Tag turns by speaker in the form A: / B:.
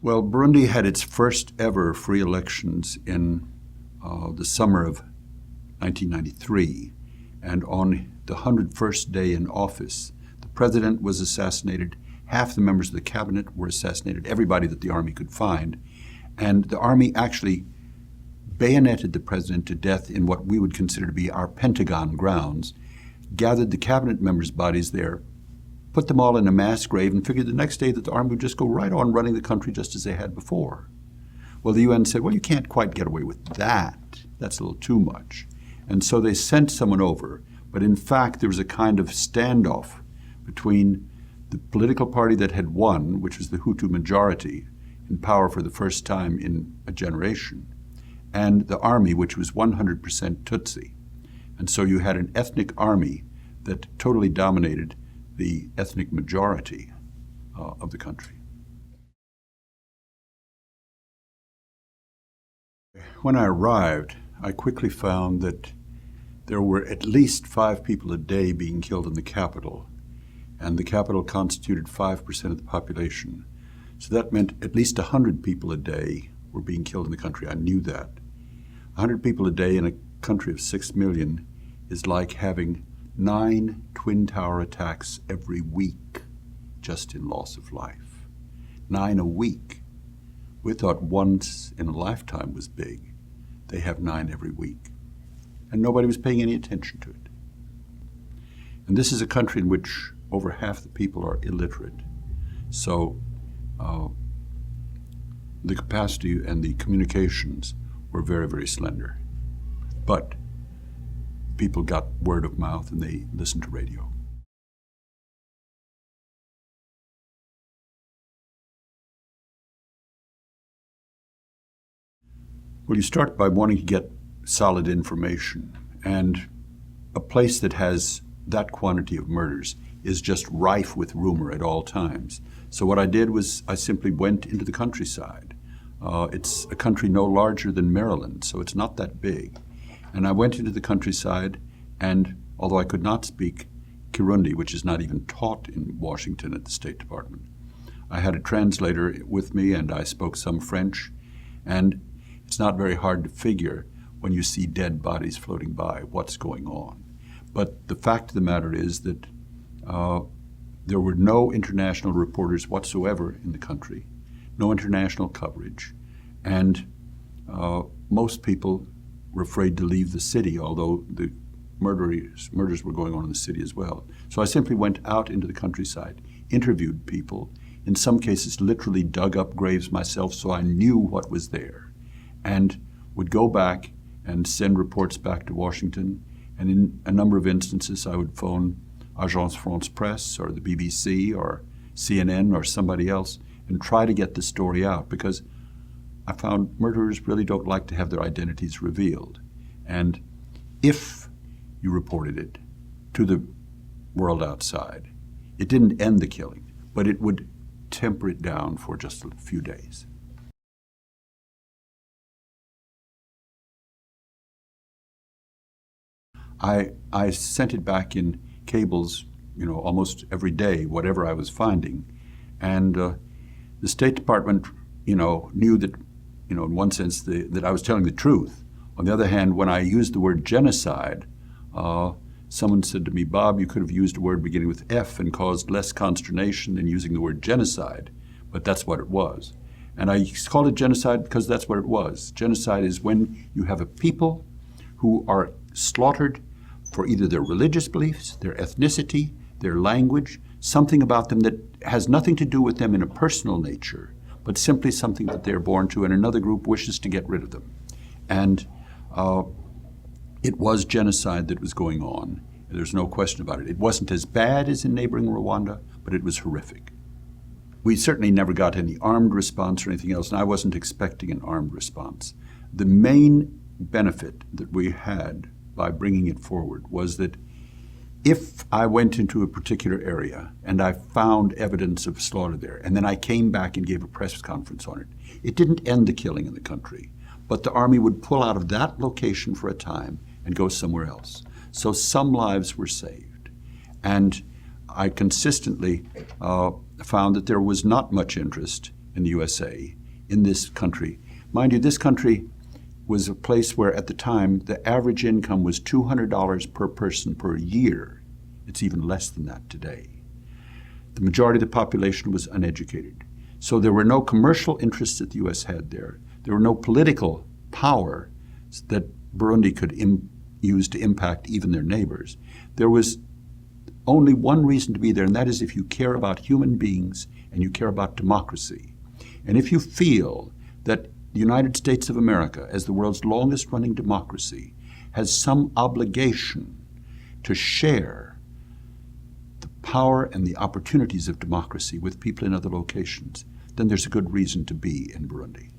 A: Well, Burundi had its first ever free elections in the summer of 1993, and on the 101st day in office, the president was assassinated, half the members of the cabinet were assassinated, everybody that the army could find, and the army actually bayoneted the president to death in what we would consider to be our Pentagon grounds, gathered the cabinet members' bodies there, put them all in a mass grave, and figured the next day that the army would just go right on running the country just as they had before. Well, the UN said, well, you can't quite get away with that. That's a little too much. And so they sent someone over, but in fact there was a kind of standoff between the political party that had won, which was the Hutu majority, in power for the first time in a generation, and the army, which was 100% Tutsi. And so you had an ethnic army that totally dominated the ethnic majority of the country. When I arrived, I quickly found that there were at least 5 people a day being killed in the capital, and the capital constituted 5% of the population. So that meant at least 100 people a day were being killed in the country. I knew that. 100 people a day in a country of 6 million is like having 9 Twin Tower attacks every week just in loss of life. 9 a week. We thought once in a lifetime was big. They have 9 every week. And nobody was paying any attention to it. And this is a country in which over half the people are illiterate. So the capacity and the communications were very, very slender. But people got word of mouth and they listened to radio. Well, you start by wanting to get solid information, and a place that has that quantity of murders is just rife with rumor at all times. So what I did was I simply went into the countryside. It's a country no larger than Maryland, so it's not that big. And I went into the countryside, and although I could not speak Kirundi, which is not even taught in Washington at the State Department, I had a translator with me, and I spoke some French, and it's not very hard to figure when you see dead bodies floating by what's going on. But the fact of the matter is that there were no international reporters whatsoever in the country, no international coverage, and most people were afraid to leave the city, although the murders were going on in the city as well. So I simply went out into the countryside, interviewed people, in some cases literally dug up graves myself so I knew what was there, and would go back and send reports back to Washington. And in a number of instances, I would phone Agence France Presse or the BBC or CNN or somebody else and try to get the story out, because I found murderers really don't like to have their identities revealed. And if you reported it to the world outside, it didn't end the killing, but it would temper it down for just a few days. I sent it back in cables, almost every day, whatever I was finding. And the State Department, knew that, in one sense, that I was telling the truth. On the other hand, when I used the word genocide, someone said to me, Bob, you could have used a word beginning with F and caused less consternation than using the word genocide, but that's what it was. And I called it genocide because that's what it was. Genocide is when you have a people who are slaughtered for either their religious beliefs, their ethnicity, their language, something about them that has nothing to do with them in a personal nature, but simply something that they're born to, and another group wishes to get rid of them. And it was genocide that was going on. There's no question about it. It wasn't as bad as in neighboring Rwanda, but it was horrific. We certainly never got any armed response or anything else, and I wasn't expecting an armed response. The main benefit that we had by bringing it forward was that if I went into a particular area and I found evidence of slaughter there, and then I came back and gave a press conference on it, it didn't end the killing in the country, but the army would pull out of that location for a time and go somewhere else. So some lives were saved. And I consistently found that there was not much interest in the USA, in this country. Mind you, this country was a place where at the time the average income was $200 per person per year. It's even less than that today. The majority of the population was uneducated. So there were no commercial interests that the U.S. had there. There were no political power that Burundi could use to impact even their neighbors. There was only one reason to be there, and that is if you care about human beings and you care about democracy. And if you feel that the United States of America, as the world's longest running democracy, has some obligation to share the power and the opportunities of democracy with people in other locations, then there's a good reason to be in Burundi.